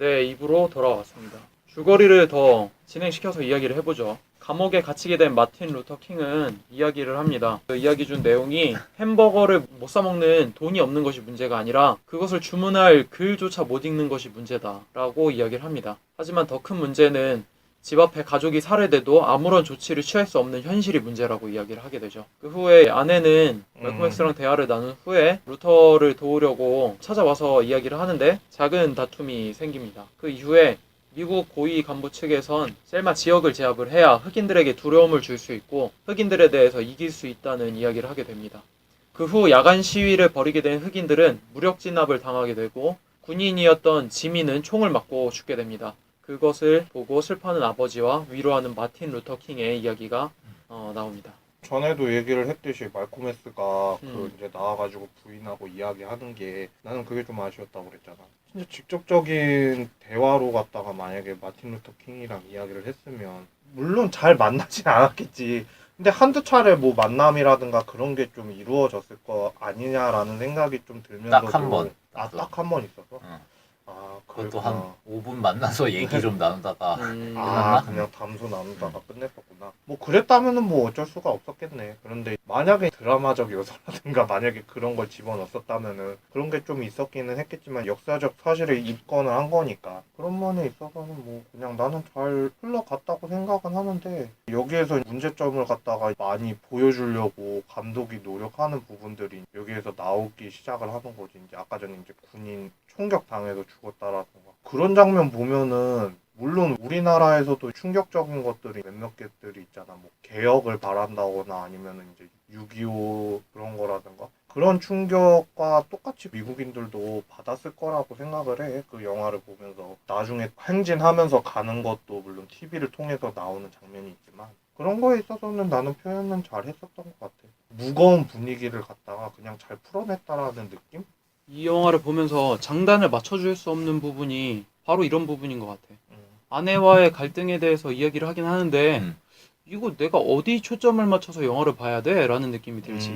네, 입으로 돌아왔습니다. 줄거리를 더 진행시켜서 이야기를 해보죠. 감옥에 갇히게 된 마틴 루터 킹은 이야기를 합니다. 그 이야기 중 내용이 햄버거를 못 사먹는 돈이 없는 것이 문제가 아니라 그것을 주문할 글조차 못 읽는 것이 문제다라고 이야기를 합니다. 하지만 더 큰 문제는 집 앞에 가족이 살해돼도 아무런 조치를 취할 수 없는 현실이 문제라고 이야기를 하게 되죠. 그 후에 아내는 말콤 X랑 대화를 나눈 후에 루터를 도우려고 찾아와서 이야기를 하는데 작은 다툼이 생깁니다. 그 이후에 미국 고위 간부 측에선 셀마 지역을 제압을 해야 흑인들에게 두려움을 줄 수 있고 흑인들에 대해서 이길 수 있다는 이야기를 하게 됩니다. 그 후 야간 시위를 벌이게 된 흑인들은 무력 진압을 당하게 되고 군인이었던 지미는 총을 맞고 죽게 됩니다. 그것을 보고 슬퍼하는 아버지와 위로하는 마틴 루터 킹의 이야기가 나옵니다. 전에도 얘기를 했듯이 말콤 X가 그 음. 이제 나와가지고 부인하고 이야기하는 게 나는 그게 좀 아쉬웠다고 그랬잖아. 진짜 직접적인 대화로 갖다가 만약에 마틴 루터 킹이랑 이야기를 했으면 물론 잘 만나진 않았겠지. 근데 한두 차례 뭐 만남이라든가 그런 게 좀 이루어졌을 거 아니냐라는 생각이 좀 들면서도 딱 한 번. 딱 한 번 있어서? 응. 아, 그것도 그랬구나. 한 5분 만나서 얘기 좀 나누다가 아, 그냥 담소 나누다가 끝냈었구나. 뭐 그랬다면은 뭐 어쩔 수가 없었겠네. 그런데 만약에 드라마적 요소라든가 만약에 그런 걸 집어넣었다면은 그런 게 좀 있었기는 했겠지만 역사적 사실을 입건을 한 거니까 그런 면에 있어서는 뭐 그냥 나는 잘 흘러갔다고 생각은 하는데 여기에서 문제점을 갖다가 많이 보여주려고 감독이 노력하는 부분들이 여기에서 나오기 시작을 하는 거지. 이제 아까 전에 이제 군인 총격 당해서 죽었다라든가 그런 장면 보면은 물론 우리나라에서도 충격적인 것들이 몇몇 개들이 있잖아. 뭐 개혁을 바란다거나 아니면은 이제 6.25 그런 거라든가 그런 충격과 똑같이 미국인들도 받았을 거라고 생각을 해. 그 영화를 보면서 나중에 행진하면서 가는 것도 물론 TV를 통해서 나오는 장면이 있지만 그런 거에 있어서는 나는 표현은 잘 했었던 것 같아. 무거운 분위기를 갖다가 그냥 잘 풀어냈다라는 느낌? 이 영화를 보면서 장단을 맞춰줄 수 없는 부분이 바로 이런 부분인 것 같아. 아내와의 갈등에 대해서 이야기를 하긴 하는데 이거 내가 어디 초점을 맞춰서 영화를 봐야 돼? 라는 느낌이 들지.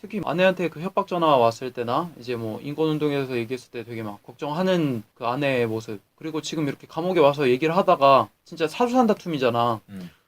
특히 아내한테 그 협박 전화 왔을 때나 이제 뭐 인권운동에서 얘기했을 때 되게 막 걱정하는 그 아내의 모습, 그리고 지금 이렇게 감옥에 와서 얘기를 하다가 진짜 사주산 다툼이잖아.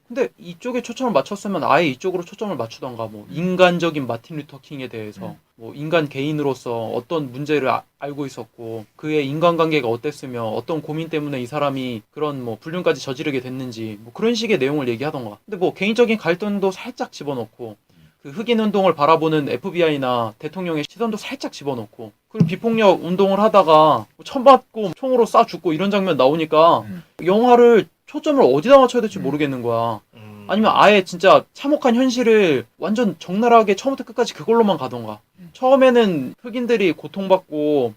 근데 이쪽에 초점을 맞췄으면 아예 이쪽으로 초점을 맞추던가, 뭐 인간적인 마틴 루터 킹에 대해서 뭐 인간 개인으로서 어떤 문제를 알고 있었고 그의 인간관계가 어땠으며 어떤 고민 때문에 이 사람이 그런 뭐 불륜까지 저지르게 됐는지 뭐 그런 식의 내용을 얘기하던가. 근데 뭐 개인적인 갈등도 살짝 집어넣고 그 흑인 운동을 바라보는 FBI나 대통령의 시선도 살짝 집어넣고, 그리고 비폭력 운동을 하다가 천 맞고 총으로 쏴 죽고 이런 장면 나오니까 영화를 초점을 어디다 맞춰야 될지 모르겠는 거야. 아니면 아예 진짜 참혹한 현실을 완전 적나라하게 처음부터 끝까지 그걸로만 가던가. 처음에는 흑인들이 고통받고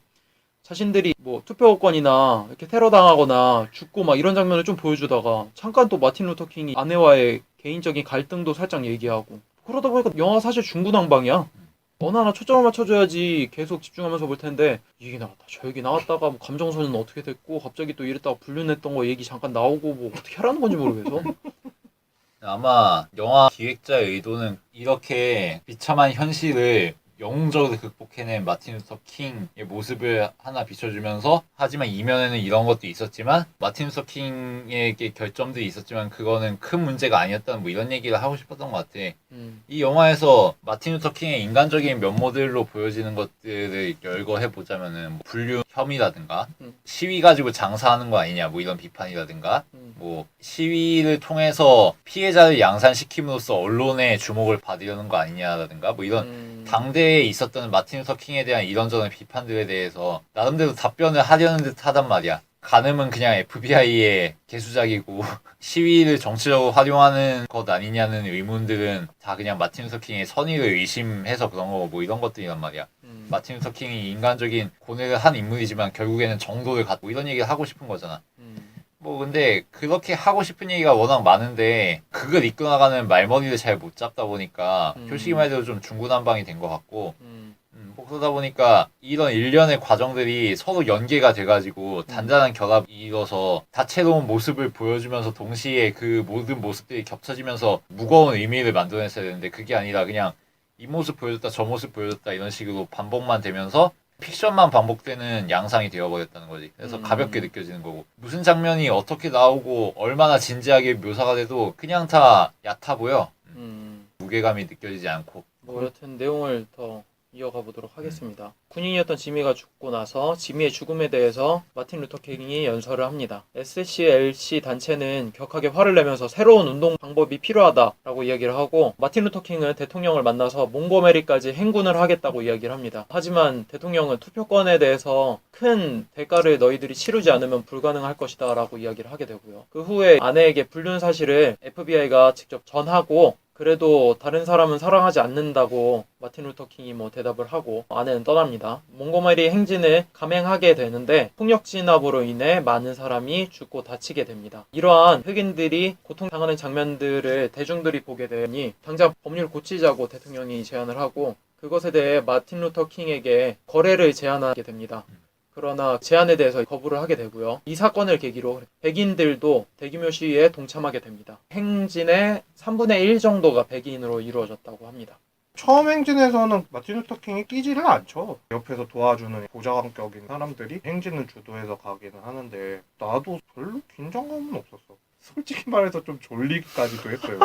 자신들이 뭐 투표권이나 이렇게 테러 당하거나 죽고 막 이런 장면을 좀 보여주다가 잠깐 또 마틴 루터 킹이 아내와의 개인적인 갈등도 살짝 얘기하고, 그러다 보니까 영화 사실 중구난방이야. 어느 하나 초점을 맞춰줘야지 계속 집중하면서 볼 텐데 이 얘기 나왔다 저 얘기 나왔다가 뭐 감정선은 어떻게 됐고 갑자기 또 이랬다가 불륜했던 거 얘기 잠깐 나오고 뭐 어떻게 하라는 건지 모르겠어. 아마 영화 기획자의 의도는 이렇게 비참한 현실을 영웅적으로 극복해낸 마틴 루터 킹의 모습을 하나 비춰주면서, 하지만 이면에는 이런 것도 있었지만 마틴 루터 킹에게 결점들이 있었지만 그거는 큰 문제가 아니었다는 뭐 이런 얘기를 하고 싶었던 것 같아. 이 영화에서 마틴 루터 킹의 인간적인 면모들로 보여지는 것들을 열거해보자면은 뭐 불륜 혐의라든가 시위 가지고 장사하는 거 아니냐 뭐 이런 비판이라든가 뭐 시위를 통해서 피해자를 양산시킴으로써 언론의 주목을 받으려는 거 아니냐라든가 뭐 이런 당대에 있었던 마틴 루터 킹에 대한 이런저런 비판들에 대해서 나름대로 답변을 하려는 듯 하단 말이야. 가늠은 그냥 FBI의 개수작이고 시위를 정치적으로 활용하는 것 아니냐는 의문들은 다 그냥 마틴 루터 킹의 선의를 의심해서 그런 거고 뭐 이런 것들이란 말이야. 마틴 루터 킹이 인간적인 고뇌를 한 인물이지만 결국에는 정도를 갖고 이런 얘기를 하고 싶은 거잖아. 뭐 근데 그렇게 하고 싶은 얘기가 워낙 많은데 그걸 이끌어나가는 말머리를 잘 못 잡다 보니까 솔직히 말해도 좀 중구난방이 된 것 같고 뭐 그러다 보니까 이런 일련의 과정들이 서로 연계가 돼가지고 단단한 결합이 이뤄서 다채로운 모습을 보여주면서 동시에 그 모든 모습들이 겹쳐지면서 무거운 의미를 만들어냈어야 되는데 그게 아니라 그냥 이 모습 보여줬다 저 모습 보여줬다 이런 식으로 반복만 되면서 픽션만 반복되는 양상이 되어버렸다는 거지. 그래서 음. 가볍게 느껴지는 거고 무슨 장면이 어떻게 나오고 얼마나 진지하게 묘사가 돼도 그냥 다 얕아 보여. 무게감이 느껴지지 않고. 뭐 여튼 내용을 더 이어가 보도록 하겠습니다. 군인이었던 지미가 죽고 나서 지미의 죽음에 대해서 마틴 루터 킹이 연설을 합니다. SCLC 단체는 격하게 화를 내면서 새로운 운동 방법이 필요하다라고 이야기를 하고 마틴 루터 킹은 대통령을 만나서 몽고메리까지 행군을 하겠다고 이야기를 합니다. 하지만 대통령은 투표권에 대해서 큰 대가를 너희들이 치르지 않으면 불가능할 것이다 라고 이야기를 하게 되고요. 그 후에 아내에게 불륜 사실을 FBI가 직접 전하고 그래도 다른 사람은 사랑하지 않는다고 마틴 루터 킹이 대답을 하고 아내는 떠납니다. 몽고메리 행진을 감행하게 되는데 폭력 진압으로 인해 많은 사람이 죽고 다치게 됩니다. 이러한 흑인들이 고통당하는 장면들을 대중들이 보게 되니 당장 법률을 고치자고 대통령이 제안을 하고 그것에 대해 마틴 루터 킹에게 거래를 제안하게 됩니다. 그러나 제안에 대해서 거부를 하게 되고요. 이 사건을 계기로 백인들도 대규모 시위에 동참하게 됩니다. 행진의 3분의 1 정도가 백인으로 이루어졌다고 합니다. 처음 행진에서는 마틴 루터 킹이 끼지를 않죠. 옆에서 도와주는 보좌관격인 사람들이 행진을 주도해서 가기는 하는데 나도 별로 긴장감은 없었어. 솔직히 말해서 좀 졸리기까지도 했어요.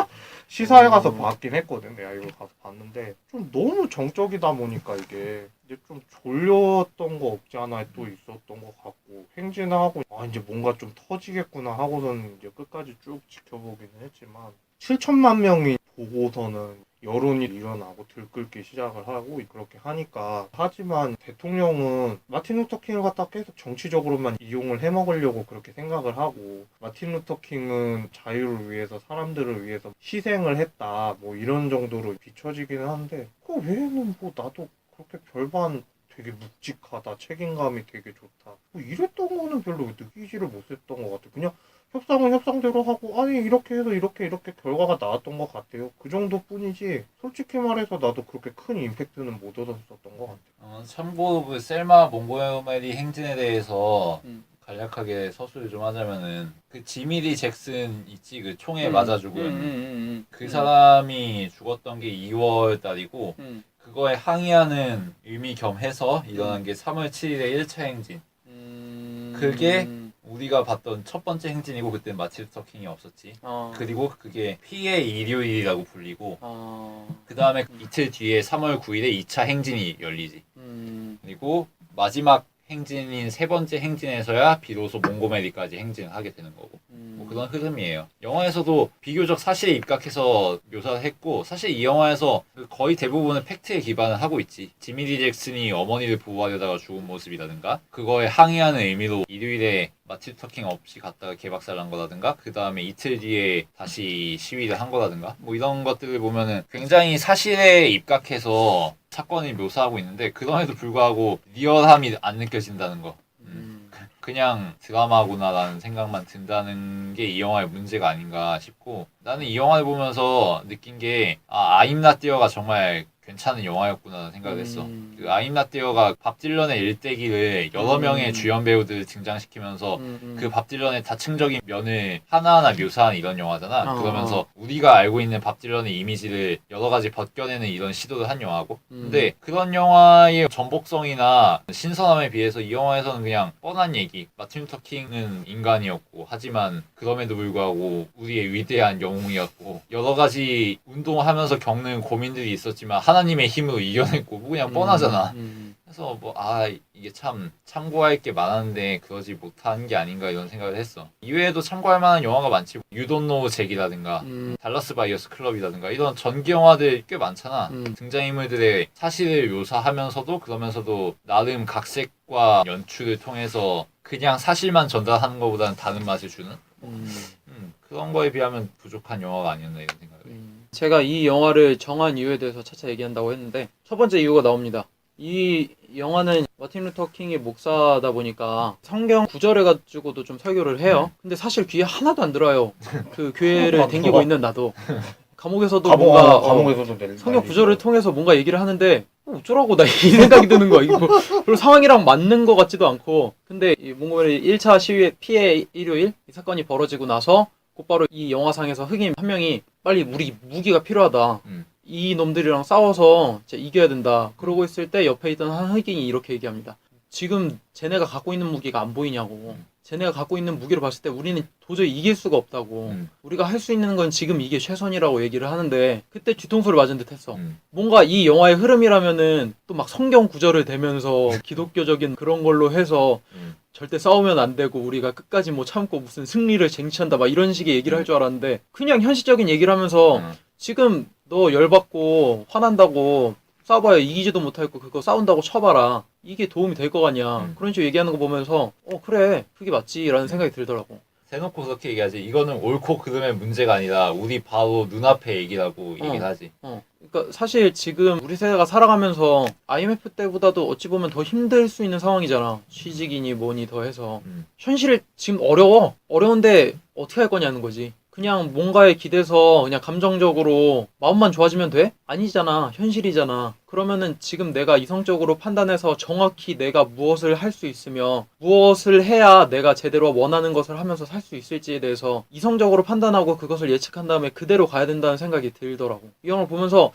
시사회 가서 봤긴 했거든. 내가 이거 가서 봤는데 좀 너무 정적이다 보니까 이게 이제 좀 졸렸던 거 없지 않아 또 있었던 것 같고 행진을 하고 이제 뭔가 좀 터지겠구나 하고서는 이제 끝까지 쭉 지켜보기는 했지만 7천만 명이 보고서는 여론이 일어나고 들끓기 시작을 하고 그렇게 하니까 하지만 대통령은 마틴 루터 킹을 갖다 계속 정치적으로만 이용을 해먹으려고 그렇게 생각을 하고 마틴 루터 킹은 자유를 위해서 사람들을 위해서 희생을 했다 뭐 이런 정도로 비춰지기는 한데 그 외에는 뭐 나도 그렇게 별반 되게 묵직하다 책임감이 되게 좋다 뭐 이랬던 거는 별로 느끼지를 못했던 것 같아. 그냥 협상은 협상대로 하고 아니 이렇게 해서 이렇게 결과가 나왔던 것 같아요. 그 정도뿐이지 솔직히 말해서 나도 그렇게 큰 임팩트는 못 얻었었던 것 같아요. 참고로 그 셀마 몽고메리 행진에 대해서 간략하게 서술을 좀 하자면은 그 지미 리 잭슨 있지 그 총에 맞아 죽은 그 사람이 죽었던 게 2월 달이고 그거에 항의하는 의미 겸해서 일어난 게 3월 7일의 1차 행진. 그게 우리가 봤던 첫 번째 행진이고 그때 마틴 루터 킹이 없었지. 그리고 그게 피해 일요일이라고 불리고 그 다음에 이틀 뒤에 3월 9일에 2차 행진이 열리지. 그리고 마지막 행진인 세 번째 행진에서야 비로소 몽고메리까지 행진하게 되는 거고 뭐 그런 흐름이에요. 영화에서도 비교적 사실에 입각해서 묘사를 했고 사실 이 영화에서 거의 대부분은 팩트에 기반을 하고 있지. 지미 리 잭슨이 어머니를 보호하려다가 죽은 모습이라든가 그거에 항의하는 의미로 일요일에 마틴 루터 킹 없이 갔다가 개박살 난 거라든가 그 다음에 이틀 뒤에 다시 시위를 한 거라든가 뭐 이런 것들을 보면은 굉장히 사실에 입각해서 사건을 묘사하고 있는데 그럼에도 불구하고 리얼함이 안 느껴진다는 거. 그냥 드라마구나라는 생각만 든다는 게 이 영화의 문제가 아닌가 싶고 나는 이 영화를 보면서 느낀 게 I'm Not There가 정말 괜찮은 영화였구나 생각을 했어. 그 I'm Not There가 밥 딜런의 일대기를 여러 명의 주연 배우들을 등장시키면서 그 밥 딜런의 다층적인 면을 하나하나 묘사한 이런 영화잖아. 그러면서 우리가 알고 있는 밥 딜런의 이미지를 여러 가지 벗겨내는 이런 시도를 한 영화고. 근데 그런 영화의 전복성이나 신선함에 비해서 이 영화에서는 그냥 뻔한 얘기. 마틴 루터 킹은 인간이었고 하지만 그럼에도 불구하고 우리의 위대한 영웅이었고 여러 가지 운동하면서 겪는 고민들이 있었지만 하나님의 힘으로 이겨냈고 뭐 그냥 뻔하잖아. 그래서 이게 참 참고할 게 많았는데 그러지 못한 게 아닌가 이런 생각을 했어. 이외에도 참고할 만한 영화가 많지. You Don't Know 잭이라든가 달라스 바이어스 클럽이라든가 이런 전기 영화들 꽤 많잖아. 등장인물들의 사실을 묘사하면서도 그러면서도 나름 각색과 연출을 통해서 그냥 사실만 전달하는 것보다는 다른 맛을 주는 그런 거에 비하면 부족한 영화가 아니었나 이런 생각을 해. 제가 이 영화를 정한 이유에 대해서 차차 얘기한다고 했는데 첫 번째 이유가 나옵니다. 이 영화는 마틴 루터 킹이 목사다 보니까 성경 구절을 가지고도 좀 설교를 해요. 근데 사실 귀에 하나도 안 들어요. 그 교회를 댕기고 있는 나도. 감옥에서도 뭔가 감옥에서도 성경 구절을 통해서 뭔가 얘기를 하는데 어쩌라고 나 이 생각이 드는 거야. 이거 그리고 상황이랑 맞는 것 같지도 않고. 근데 이 몽고메리 1차 시위의 피해 일요일 이 사건이 벌어지고 나서 곧바로 이 영화상에서 흑인 한 명이 빨리 우리 무기가 필요하다. 이 놈들이랑 싸워서 이제 이겨야 된다. 그러고 있을 때 옆에 있던 한 흑인이 이렇게 얘기합니다. 지금 쟤네가 갖고 있는 무기가 안 보이냐고. 쟤네가 갖고 있는 무기를 봤을 때 우리는 도저히 이길 수가 없다고. 우리가 할 수 있는 건 지금 이게 최선이라고 얘기를 하는데 그때 뒤통수를 맞은 듯 했어. 뭔가 이 영화의 흐름이라면은 또 막 성경 구절을 대면서 기독교적인 그런 걸로 해서 절대 싸우면 안 되고 우리가 끝까지 뭐 참고 무슨 승리를 쟁취한다 막 이런 식의 얘기를 할 줄 알았는데 그냥 현실적인 얘기를 하면서 지금 너 열받고 화난다고 싸워봐야 이기지도 못하겠고 그거 싸운다고 쳐봐라. 이게 도움이 될 거 같냐. 그런 식으로 얘기하는 거 보면서 그래 그게 맞지 라는 생각이 들더라고. 대놓고 그렇게 얘기하지. 이거는 옳고 그름의 문제가 아니라 우리 바로 눈앞의 얘기라고 얘기를 하지. 그러니까 사실 지금 우리 세대가 살아가면서 IMF 때보다도 어찌 보면 더 힘들 수 있는 상황이잖아. 취직이니 뭐니 더 해서. 현실이 지금 어려워. 어려운데 어떻게 할 거냐는 거지. 그냥 뭔가에 기대서 그냥 감정적으로 마음만 좋아지면 돼? 아니잖아. 현실이잖아. 그러면은 지금 내가 이성적으로 판단해서 정확히 내가 무엇을 할 수 있으며 무엇을 해야 내가 제대로 원하는 것을 하면서 살 수 있을지에 대해서 이성적으로 판단하고 그것을 예측한 다음에 그대로 가야 된다는 생각이 들더라고. 이 영화를 보면서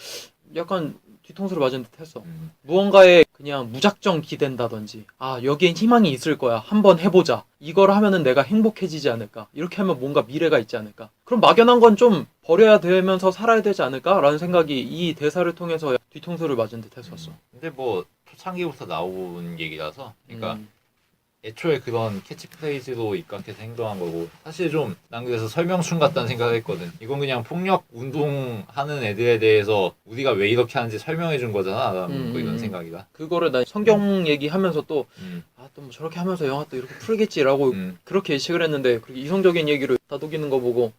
약간 뒤통수를 맞은 듯 했어. 무언가에 그냥 무작정 기댄다든지 여기엔 희망이 있을 거야. 한번 해보자. 이걸 하면은 내가 행복해지지 않을까. 이렇게 하면 뭔가 미래가 있지 않을까. 그럼 막연한 건 좀 버려야 되면서 살아야 되지 않을까? 라는 생각이 이 대사를 통해서 뒤통수를 맞은 듯 했었어. 근데 뭐 초창기부터 나온 얘기라서 그러니까 애초에 그런 캐치프레이즈로 입각해서 행동한 거고 사실 좀 난 그래서 설명충 같다는 생각을 했거든. 이건 그냥 폭력 운동하는 애들에 대해서 우리가 왜 이렇게 하는지 설명해 준 거잖아. 뭐 이런 생각이다. 그거를 나 성경 얘기하면서 또 또 뭐 저렇게 하면서 영화 또 이렇게 풀겠지라고 그렇게 예측을 했는데 그렇게 이성적인 얘기로 다독이는 거 보고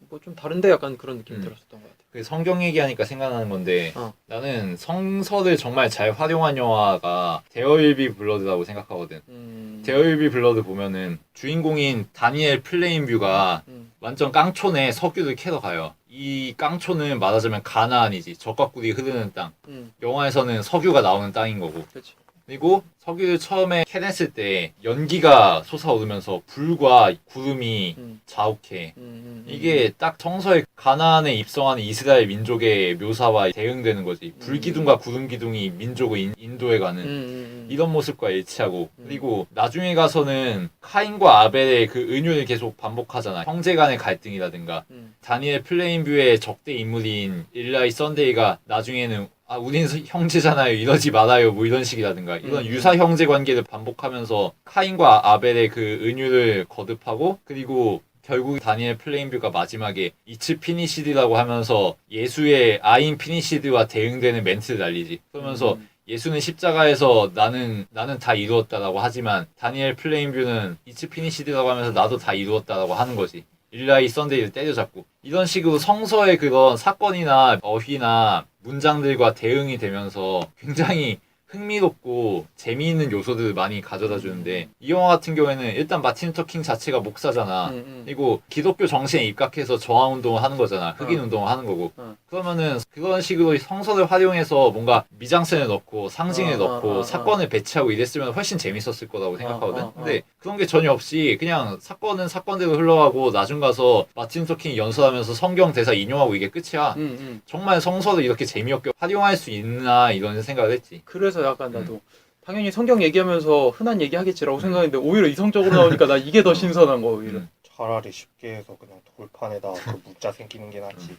뭐 좀 다른데 약간 그런 느낌이 들었었던 것 같아. 그 성경 얘기하니까 생각나는 건데 나는 성서를 정말 잘 활용한 영화가 데어 윌 비 블러드라고 생각하거든. 데어 윌 비 블러드 보면은 주인공인 다니엘 플레인뷰가 완전 깡촌에 석유를 캐러 가요. 이 깡촌은 말하자면 가나안이지. 적과 꿀이 흐르는 땅. 영화에서는 석유가 나오는 땅인 거고. 그치. 그리고 석유를 처음에 캐냈을 때 연기가 솟아오르면서 불과 구름이 자욱해. 이게 딱 성서에 가나안에 입성하는 이스라엘 민족의 묘사와 대응되는 거지. 불기둥과 구름기둥이 민족을 인도해 가는 이런 모습과 일치하고 그리고 나중에 가서는 카인과 아벨의 그 은유를 계속 반복하잖아. 형제 간의 갈등이라든가 다니엘 플레인뷰의 적대 인물인 일라이 썬데이가 나중에는 우린 형제잖아요. 이러지 말아요. 뭐 이런 식이라든가 이런 유사 형제 관계를 반복하면서 카인과 아벨의 그 은유를 거듭하고 그리고 결국 다니엘 플레인뷰가 마지막에 이츠 피니시드라고 하면서 예수의 아인 피니시드와 대응되는 멘트를 날리지. 그러면서 예수는 십자가에서 나는 다 이루었다라고 하지만 다니엘 플레인뷰는 이츠 피니시드라고 하면서 나도 다 이루었다라고 하는 거지. 일라이 썬데이를 때려잡고 이런 식으로 성서의 그런 사건이나 어휘나 문장들과 대응이 되면서 굉장히 흥미롭고 재미있는 요소들을 많이 가져다 주는데 이 영화 같은 경우에는 일단 마틴 루터 킹 자체가 목사잖아. 그리고 기독교 정신에 입각해서 저항 운동을 하는 거잖아. 흑인 운동을 하는 거고. 그러면은 그런 식으로 성서를 활용해서 뭔가 미장센을 넣고 상징을 넣고 사건을 배치하고 이랬으면 훨씬 재밌었을 거라고 생각하거든. 근데 그런 게 전혀 없이 그냥 사건은 사건대로 흘러가고 나중 가서 마틴 루터 킹이 연설하면서 성경 대사 인용하고 이게 끝이야. 정말 성서를 이렇게 재미없게 활용할 수 있나 이런 생각을 했지. 그래서 약간 나도 당연히 성경 얘기하면서 흔한 얘기 하겠지라고 생각했는데 오히려 이성적으로 나오니까 나 이게 더 신선한 거 오히려. 차라리 쉽게 해서 그냥 돌판에다 그 묻자 생기는 게 낫지.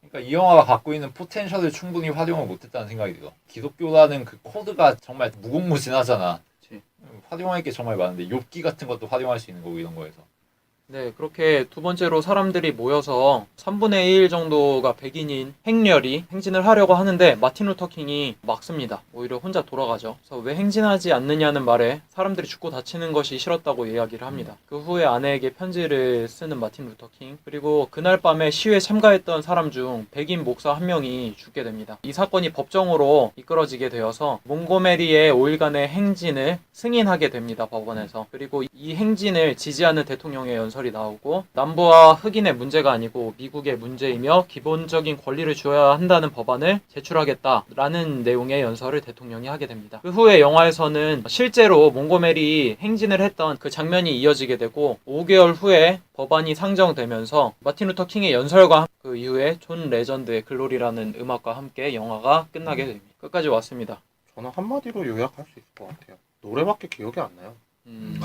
그러니까 이 영화가 갖고 있는 포텐셜을 충분히 활용을 못했다는 생각이 들어. 기독교라는 그 코드가 정말 무궁무진하잖아. 그치. 활용할 게 정말 많은데 욥기 같은 것도 활용할 수 있는 거고 이런 거에서. 네, 그렇게 두 번째로 사람들이 모여서 3분의 1 정도가 백인인 행렬이 행진을 하려고 하는데 마틴 루터 킹이 막습니다. 오히려 혼자 돌아가죠. 그래서 왜 행진하지 않느냐는 말에 사람들이 죽고 다치는 것이 싫었다고 이야기를 합니다. 그 후에 아내에게 편지를 쓰는 마틴 루터 킹. 그리고 그날 밤에 시위에 참가했던 사람 중 백인 목사 한 명이 죽게 됩니다. 이 사건이 법정으로 이끌어지게 되어서 몽고메리의 5일간의 행진을 승인하게 됩니다. 법원에서. 그리고 이 행진을 지지하는 대통령의 연설 연설이 나오고 남부와 흑인의 문제가 아니고 미국의 문제이며 기본적인 권리를 주어야 한다는 법안을 제출하겠다라는 내용의 연설을 대통령이 하게 됩니다. 그 후에 영화에서는 실제로 몽고메리 행진을 했던 그 장면이 이어지게 되고 5개월 후에 법안이 상정되면서 마틴 루터 킹의 연설과 그 이후에 존 레전드의 글로리라는 음악과 함께 영화가 끝나게 됩니다. 끝까지 왔습니다. 저는 한마디로 요약할 수 있을 것 같아요. 노래밖에 기억이 안 나요. 음,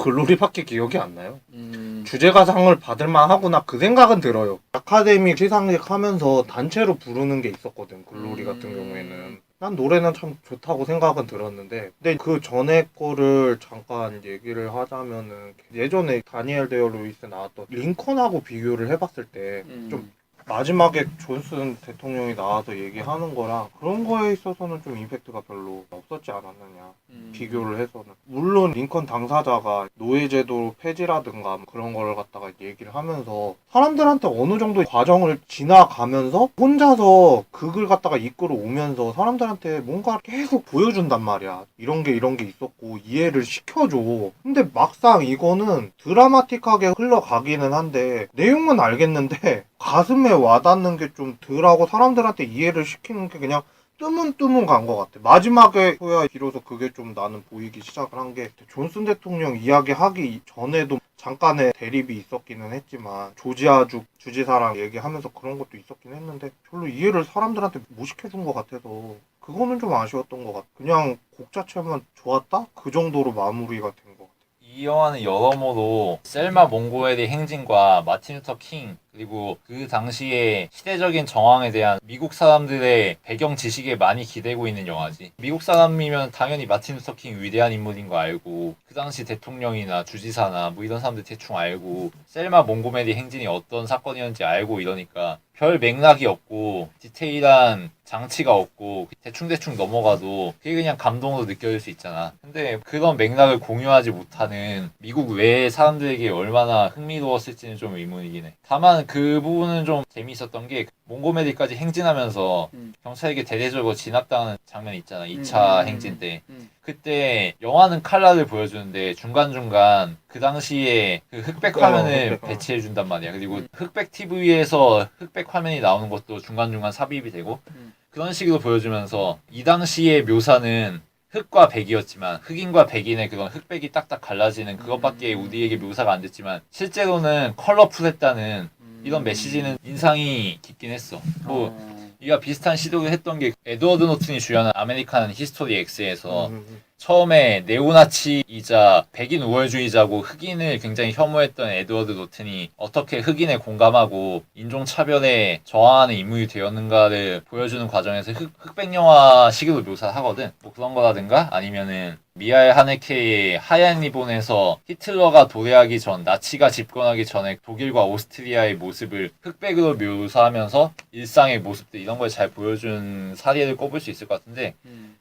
글로리밖에 기억이 안 나요. 음, 주제가상을 받을만 하구나 그 생각은 들어요. 아카데미 시상식 하면서 단체로 부르는 게 있었거든. 글로리 같은 경우에는. 난 노래는 참 좋다고 생각은 들었는데 근데 그 전에 거를 잠깐 얘기를 하자면은 예전에 다니엘 데어 루이스 나왔던 링컨하고 비교를 해봤을 때 좀 마지막에 존슨 대통령이 나와서 얘기하는 거랑 그런 거에 있어서는 좀 임팩트가 별로 없었지 않았느냐. 비교를 해서는. 물론 링컨 당사자가 노예제도 폐지라든가 그런 걸 갖다가 얘기를 하면서 사람들한테 어느 정도 과정을 지나가면서 혼자서 극을 갖다가 이끌어 오면서 사람들한테 뭔가 계속 보여준단 말이야. 이런 게 있었고 이해를 시켜줘. 근데 막상 이거는 드라마틱하게 흘러가기는 한데 내용은 알겠는데 가슴에 와닿는 게 좀 덜하고 사람들한테 이해를 시키는 게 그냥 뜨문뜨문 간 것 같아. 마지막에서야 비로소 그게 좀 나는 보이기 시작을 한 게 존슨 대통령 이야기하기 전에도 잠깐의 대립이 있었기는 했지만 조지아주 주지사랑 얘기하면서 그런 것도 있었긴 했는데 별로 이해를 사람들한테 못 시켜준 것 같아서 그거는 좀 아쉬웠던 것 같아. 그냥 곡 자체만 좋았다? 그 정도로 마무리가 된 것 같아. 이 영화는 여러모로 셀마 몽고메리 행진과 마틴 루터 킹 그리고 그 당시의 시대적인 정황에 대한 미국 사람들의 배경 지식에 많이 기대고 있는 영화지. 미국 사람이면 당연히 마틴 루터 킹 위대한 인물인 거 알고 그 당시 대통령이나 주지사나 뭐 이런 사람들 대충 알고 셀마 몽고메리 행진이 어떤 사건이었는지 알고 이러니까 별 맥락이 없고 디테일한 장치가 없고 대충대충 넘어가도 그게 그냥 감동으로 느껴질 수 있잖아. 근데 그런 맥락을 공유하지 못하는 미국 외의 사람들에게 얼마나 흥미로웠을지는 좀 의문이긴 해. 다만 그 부분은 좀 재미있었던 게 몽고메리까지 행진하면서 경찰에게 대대적으로 진압당하는 장면이 있잖아. 2차 행진 때. 그때 영화는 칼라를 보여주는데 중간중간 그 당시에 그 흑백 화면을 배치해준단 말이야. 그리고 흑백 TV에서 흑백 화면이 나오는 것도 중간중간 삽입이 되고 그런 식으로 보여주면서 이 당시의 묘사는 흑과 백이었지만 흑인과 백인의 그런 흑백이 딱딱 갈라지는 그것밖에 우리에게 묘사가 안 됐지만 실제로는 컬러풀했다는 이런 메시지는 인상이 깊긴 했어. 뭐 이가 비슷한 시도를 했던 게 에드워드 노튼이 주연한 아메리칸 히스토리 X에서 처음에 네오나치이자 백인 우월주의자고 흑인을 굉장히 혐오했던 에드워드 노튼이 어떻게 흑인에 공감하고 인종차별에 저항하는 인물이 되었는가를 보여주는 과정에서 흑백 영화식으로 묘사하거든. 뭐 그런 거라든가 아니면은 미하엘 하네케의 하얀 리본에서 히틀러가 도래하기 전, 나치가 집권하기 전에 독일과 오스트리아의 모습을 흑백으로 묘사하면서 일상의 모습들 이런 걸 잘 보여준 사례를 꼽을 수 있을 것 같은데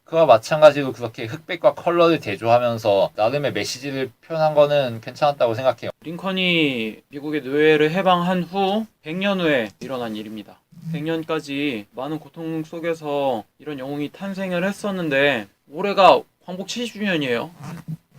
그와 마찬가지로 그렇게 흑백과 컬러를 대조하면서 나름의 메시지를 표현한 거는 괜찮았다고 생각해요. 링컨이 미국의 노예를 해방한 후 100년 후에 일어난 일입니다. 100년까지 많은 고통 속에서 이런 영웅이 탄생을 했었는데 올해가 광복 70주년이에요.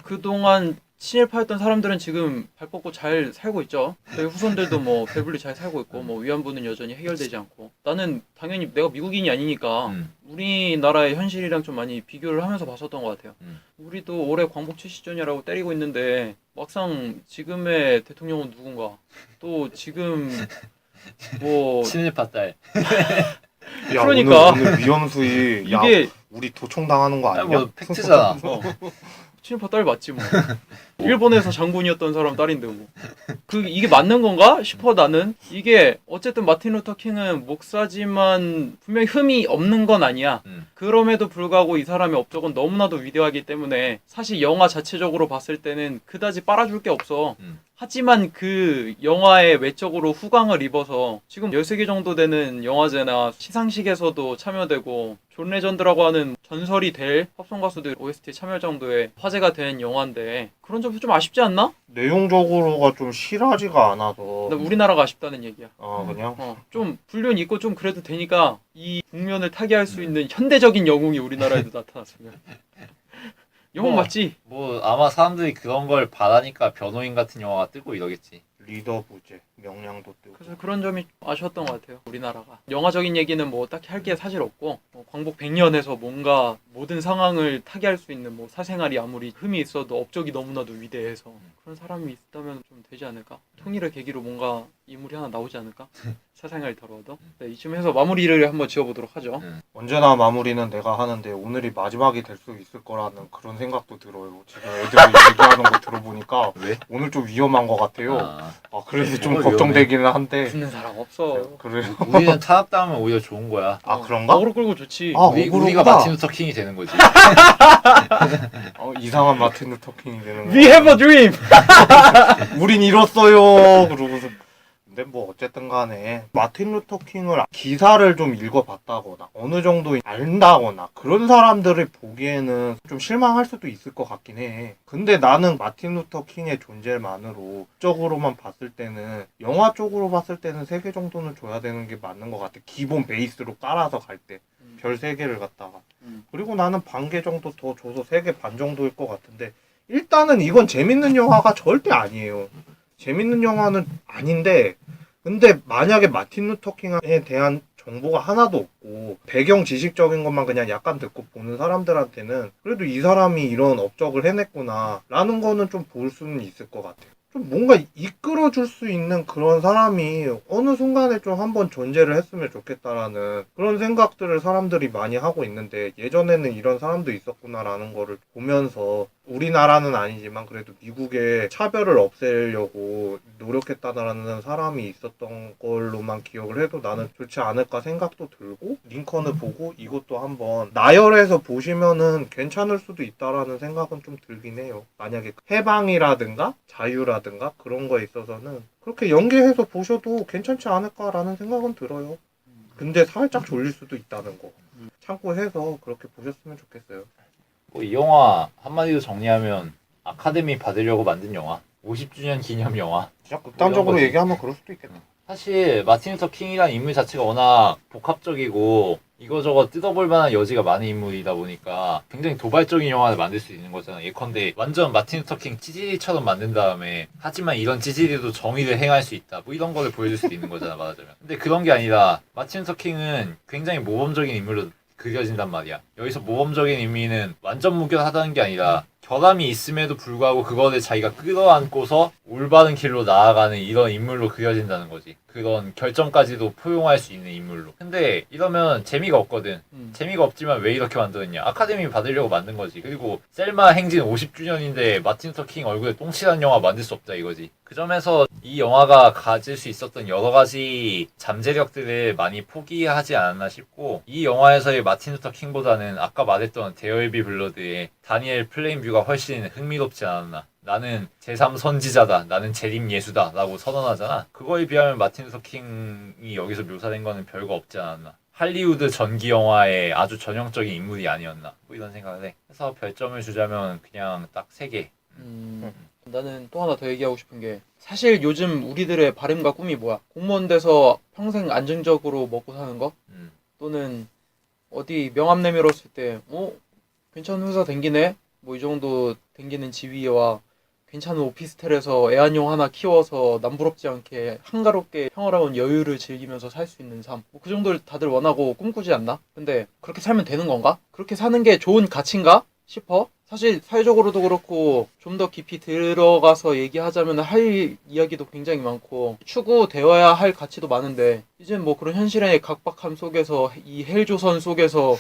그동안 친일파였던 사람들은 지금 발 뻗고 잘 살고 있죠. 저희 후손들도 뭐 배불리 잘 살고 있고 뭐 위안부는 여전히 해결되지 않고 나는 당연히 내가 미국인이 아니니까 우리나라의 현실이랑 좀 많이 비교를 하면서 봤었던 것 같아요. 우리도 올해 광복 70주년이라고 때리고 있는데 막상 지금의 대통령은 누군가 또 지금 뭐 친일파 딸. 야, 그러니까 오늘 위험수위 이게 우리 도청당하는 거 아니야? 뭐 팩트잖아. 친일파 딸 맞지 뭐. 일본에서 장군이었던 사람 딸인데 뭐. 이게 맞는 건가 싶어 나는. 이게 어쨌든 마틴 루터 킹은 목사지만 분명히 흠이 없는 건 아니야. 그럼에도 불구하고 이 사람의 업적은 너무나도 위대하기 때문에 사실 영화 자체적으로 봤을 때는 그다지 빨아줄 게 없어. 하지만 그 영화의 외적으로 후광을 입어서 지금 13개 정도 되는 영화제나 시상식에서도 참여되고 존 레전드라고 하는 전설이 될 팝송 가수들 OST 참여 정도의 화제가 된 영화인데 그런 점이 좀 아쉽지 않나? 내용적으로가 좀 실하지가 않아서 우리나라가 아쉽다는 얘기야. 그냥 좀 불륜 있고 좀 그래도 되니까 이 국면을 타개할 수 있는 현대적인 영웅이 우리나라에도 나타났으면 영웅 맞지? 뭐 아마 사람들이 그런 걸 바라니까 변호인 같은 영화가 뜨고 이러겠지. 리더 부재, 명량도 뜨고. 그래서 그런 점이 아쉬웠던 것 같아요. 우리나라가 영화적인 얘기는 뭐 딱히 할 게 사실 없고 광복 100년에서 뭔가 모든 상황을 타개할 수 있는 뭐 사생활이 아무리 흠이 있어도 업적이 너무나도 위대해서 그런 사람이 있다면 좀 되지 않을까? 통일을 계기로 뭔가 인물이 하나 나오지 않을까? 사생활이 더러워도. 네, 이쯤에서 마무리를 한번 지어보도록 하죠. 언제나 마무리는 내가 하는데 오늘이 마지막이 될 수 있을 거라는 그런 생각도 들어요. 지금 애들이 얘기하는 거 들어보니까 왜? 오늘 좀 위험한 것 같아요. 아, 그래서 좀 뭐가 걱정되기는 한데. 죽는 사람 없어. 그래요? 우리는 타락당하면 오히려 좋은 거야. 그런가? 어그로 끌고 좋지. 우리가 마틴 루터 킹이 되는 거지. 이상한 마틴 루터 킹이 되는 거. We have a dream. 우린 이뤘어요. 그러고서. 근데 뭐 어쨌든 간에 마틴 루터 킹을 기사를 좀 읽어봤다거나 어느 정도 안다거나 그런 사람들을 보기에는 좀 실망할 수도 있을 것 같긴 해. 근데 나는 마틴 루터 킹의 존재만으로 적으로만 봤을 때는 영화 쪽으로 봤을 때는 3개 정도는 줘야 되는 게 맞는 것 같아. 기본 베이스로 깔아서 갈 때. 별 3개를 갖다가. 그리고 나는 반 개 정도 더 줘서 3개 반 정도일 것 같은데 일단은 이건 재밌는 영화가 절대 아니에요. 재밌는 영화는 아닌데 근데 만약에 마틴 루터 킹에 대한 정보가 하나도 없고 배경 지식적인 것만 그냥 약간 듣고 보는 사람들한테는 그래도 이 사람이 이런 업적을 해냈구나 라는 거는 좀 볼 수는 있을 것 같아요. 좀 뭔가 이끌어줄 수 있는 그런 사람이 어느 순간에 좀 한번 존재를 했으면 좋겠다라는 그런 생각들을 사람들이 많이 하고 있는데 예전에는 이런 사람도 있었구나라는 거를 보면서 우리나라는 아니지만 그래도 미국의 차별을 없애려고 노력했다라는 사람이 있었던 걸로만 기억을 해도 나는 좋지 않을까 생각도 들고 링컨을 보고 이것도 한번 나열해서 보시면은 괜찮을 수도 있다라는 생각은 좀 들긴 해요. 만약에 해방이라든가 자유라든가 그런 거에 있어서는 그렇게 연계해서 보셔도 괜찮지 않을까라는 생각은 들어요. 근데 살짝 졸릴 수도 있다는 거 참고해서 그렇게 보셨으면 좋겠어요. 뭐 이 영화 한마디로 정리하면 아카데미 받으려고 만든 영화. 50주년 기념 영화. 진짜 극단적으로 거지. 얘기하면 그럴 수도 있겠다. 사실 마틴 루터 킹이라는 인물 자체가 워낙 복합적이고 이거저거 뜯어볼 만한 여지가 많은 인물이다 보니까 굉장히 도발적인 영화를 만들 수 있는 거잖아. 예컨대 완전 마틴 루터 킹 찌질이처럼 만든 다음에 하지만 이런 찌질이도 정의를 행할 수 있다. 뭐 이런 거를 보여줄 수도 있는 거잖아, 말하자면. 근데 그런 게 아니라 마틴 루터 킹은 굉장히 모범적인 인물로 그려진단 말이야. 여기서 모범적인 의미는 완전 무결하다는 게 아니라 결함이 있음에도 불구하고 그거를 자기가 끌어안고서 올바른 길로 나아가는 이런 인물로 그려진다는 거지. 그런 결정까지도 포용할 수 있는 인물로. 근데 이러면 재미가 없거든. 재미가 없지만 왜 이렇게 만들었냐. 아카데미 받으려고 만든 거지. 그리고 셀마 행진 50주년인데 마틴 루터 킹 얼굴에 똥칠한 영화 만들 수 없다 이거지. 그 점에서 이 영화가 가질 수 있었던 여러 가지 잠재력들을 많이 포기하지 않았나 싶고 이 영화에서의 마틴 루터 킹보다는 아까 말했던 데어일비 블러드의 다니엘 플레인뷰가 훨씬 흥미롭지 않았나. 나는 제3선지자다. 나는 재림 예수다. 라고 선언하잖아. 그거에 비하면 마틴 루터 킹이 여기서 묘사된 거는 별거 없지 않았나. 할리우드 전기 영화의 아주 전형적인 인물이 아니었나. 뭐 이런 생각을 해. 그래서 별점을 주자면 그냥 딱 3개. 나는 또 하나 더 얘기하고 싶은 게 사실 요즘 우리들의 바람과 꿈이 뭐야? 공무원 돼서 평생 안정적으로 먹고 사는 거? 또는 어디 명함 내밀었을 때 괜찮은 회사 댕기네? 뭐 이 정도 댕기는 지위와 괜찮은 오피스텔에서 애완용 하나 키워서 남부럽지 않게 한가롭게 평화로운 여유를 즐기면서 살 수 있는 삶. 그 정도를 다들 원하고 꿈꾸지 않나? 근데 그렇게 살면 되는 건가? 그렇게 사는 게 좋은 가치인가? 싶어. 사실 사회적으로도 그렇고 좀 더 깊이 들어가서 얘기하자면 할 이야기도 굉장히 많고 추구되어야 할 가치도 많은데 이제 뭐 그런 현실의 각박함 속에서 이 헬조선 속에서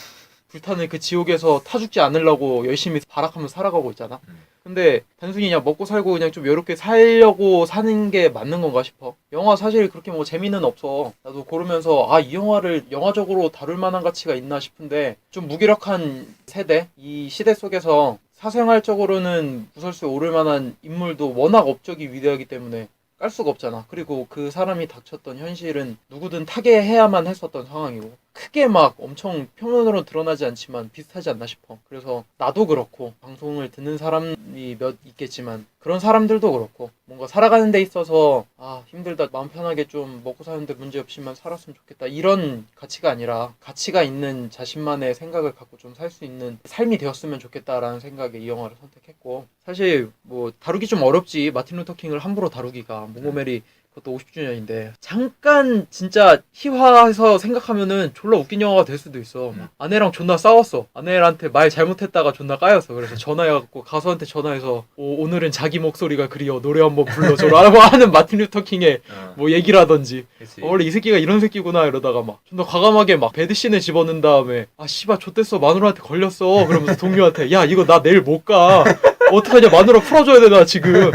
불타는 그 지옥에서 타 죽지 않으려고 열심히 발악하면서 살아가고 있잖아. 근데 단순히 그냥 먹고 살고 그냥 좀 여롭게 살려고 사는 게 맞는 건가 싶어. 영화 사실 그렇게 뭐 재미는 없어. 나도 고르면서 이 영화를 영화적으로 다룰 만한 가치가 있나 싶은데 좀 무기력한 세대, 이 시대 속에서 사생활적으로는 무설수에 오를 만한 인물도 워낙 업적이 위대하기 때문에 깔 수가 없잖아. 그리고 그 사람이 닥쳤던 현실은 누구든 타개해야만 했었던 상황이고 크게 막 엄청 표면으로 드러나지 않지만 비슷하지 않나 싶어. 그래서 나도 그렇고 방송을 듣는 사람이 몇 있겠지만 그런 사람들도 그렇고 뭔가 살아가는 데 있어서 힘들다 마음 편하게 좀 먹고 사는데 문제 없이만 살았으면 좋겠다 이런 가치가 아니라 가치가 있는 자신만의 생각을 갖고 좀 살 수 있는 삶이 되었으면 좋겠다라는 생각에 이 영화를 선택했고 사실 뭐 다루기 좀 어렵지 마틴 루터 킹을 함부로 다루기가 몽고메리 그것도 50주년인데 잠깐 진짜 희화해서 생각하면은 졸라 웃긴 영화가 될 수도 있어. 막 아내랑 존나 싸웠어. 아내한테 말 잘못했다가 존나 까였어. 그래서 전화해갖고 가수한테 전화해서 오늘은 자기 목소리가 그리워 노래 한번 불러줘라고 하는 마틴 루터 킹의 뭐 얘기라든지 원래 이 새끼가 이런 새끼구나 이러다가 막 존나 과감하게 막 배드신을 집어넣은 다음에 씨발 좆됐어 마누라한테 걸렸어 그러면서 동료한테 야 이거 나 내일 못 가 어떡하냐 마누라 풀어줘야 되나 지금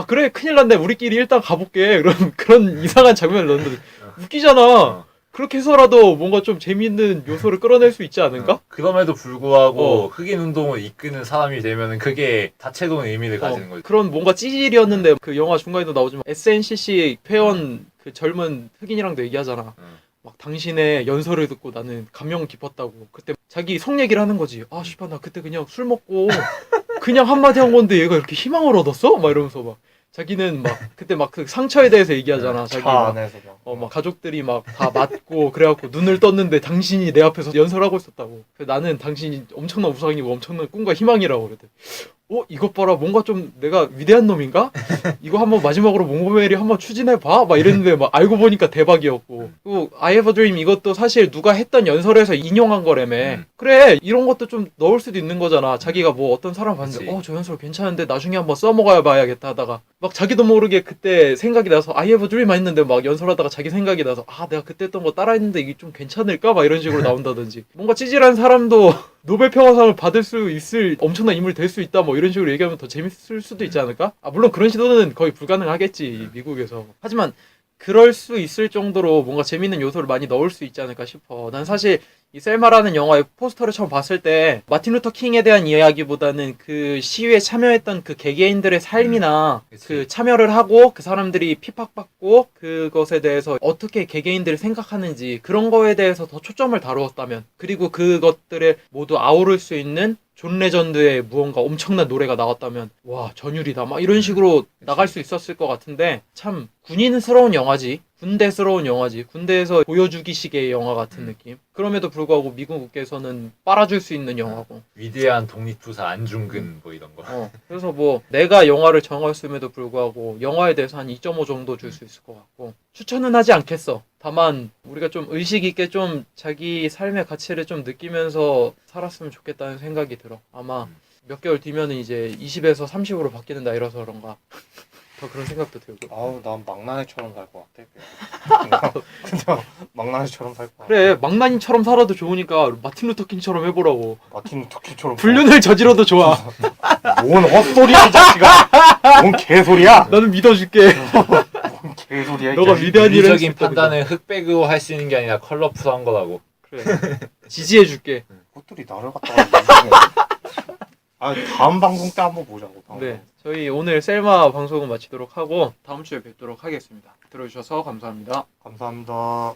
그래 큰일 났네 우리끼리 일단 가볼게 그런 이상한 장면을 넣는데 웃기잖아 그렇게 해서라도 뭔가 좀 재미있는 요소를 끌어낼 수 있지 않을까? 그럼에도 불구하고 흑인 운동을 이끄는 사람이 되면은 그게 다채로운 의미를 가지는 거지. 그런 뭔가 찌질이었는데 그 영화 중간에도 나오지만 SNCC 회원 그 젊은 흑인이랑도 얘기하잖아 막 당신의 연설을 듣고 나는 감명 깊었다고 그때 자기 속 얘기를 하는 거지 씨발 나 그때 그냥 술 먹고 그냥 한마디 한 건데 얘가 이렇게 희망을 얻었어? 막 이러면서 막 자기는 막 그때 막 그 상처에 대해서 얘기하잖아. 자기 차 안에서 막 가족들이 막 다 맞고 그래갖고 눈을 떴는데 당신이 내 앞에서 연설하고 있었다고. 나는 당신이 엄청난 우상이고 엄청난 꿈과 희망이라고 그랬대. 이것 봐라 뭔가 좀 내가 위대한 놈인가? 이거 한번 마지막으로 몽고메리 한번 추진해봐? 막 이랬는데 막 알고 보니까 대박이었고 그리고 I have a dream 이것도 사실 누가 했던 연설에서 인용한 거라며 그래 이런 것도 좀 넣을 수도 있는 거잖아 자기가 뭐 어떤 사람 봤는데 저 연설 괜찮은데 나중에 한번 써먹어야 봐야겠다 하다가 막 자기도 모르게 그때 생각이 나서 I have a dream 했는데 막 연설하다가 자기 생각이 나서 내가 그때 했던 거 따라했는데 이게 좀 괜찮을까? 막 이런 식으로 나온다든지 뭔가 찌질한 사람도 노벨 평화상을 받을 수 있을 엄청난 인물 될 수 있다 뭐 이런 식으로 얘기하면 더 재밌을 수도 있지 않을까? 물론 그런 시도는 거의 불가능하겠지 미국에서 하지만 그럴 수 있을 정도로 뭔가 재밌는 요소를 많이 넣을 수 있지 않을까 싶어 난 사실 이 셀마라는 영화의 포스터를 처음 봤을 때 마틴 루터 킹에 대한 이야기보다는 그 시위에 참여했던 그 개개인들의 삶이나 그 참여를 하고 그 사람들이 핍박받고 그것에 대해서 어떻게 개개인들이 생각하는지 그런 거에 대해서 더 초점을 다루었다면 그리고 그것들을 모두 아우를 수 있는 존 레전드의 무언가 엄청난 노래가 나왔다면 와 전율이다 막 이런 식으로 나갈 수 있었을 것 같은데 참 군인스러운 영화지 군대스러운 영화지 군대에서 보여주기식의 영화 같은 느낌 그럼에도 불구하고 미국에서는 빨아줄 수 있는 영화고 위대한 독립투사 안중근 뭐 이런 거 그래서 뭐 내가 영화를 정했음에도 불구하고 영화에 대해서 한 2.5 정도 줄 수 있을 것 같고 추천은 하지 않겠어 다만 우리가 좀 의식 있게 좀 자기 삶의 가치를 좀 느끼면서 살았으면 좋겠다는 생각이 들어 아마 몇 개월 뒤면은 이제 20에서 30으로 바뀌는 나이라서 그런가 더 그런 생각도 들고 난 망나니처럼 살 것 같아 그냥 망나니처럼 살 것 같아 그래 망나니처럼 살아도 좋으니까 마틴 루터 킹처럼 해보라고 마틴 루터 킹처럼 불륜을 저지러도 좋아 뭔 헛소리야 이 자식아 뭔 개소리야 나는 믿어줄게 뭔 개소리야 너가 위대한 일을 윤리적인 판단은 흑백으로 할 수 있는 게 아니라 컬러풀한 거라고 그래 지지해줄게 헛소리 나를 갖다가 다음 방송 때 한번 보자고 네 저희 오늘 셀마 방송은 마치도록 하고 다음 주에 뵙도록 하겠습니다 들어주셔서 감사합니다 감사합니다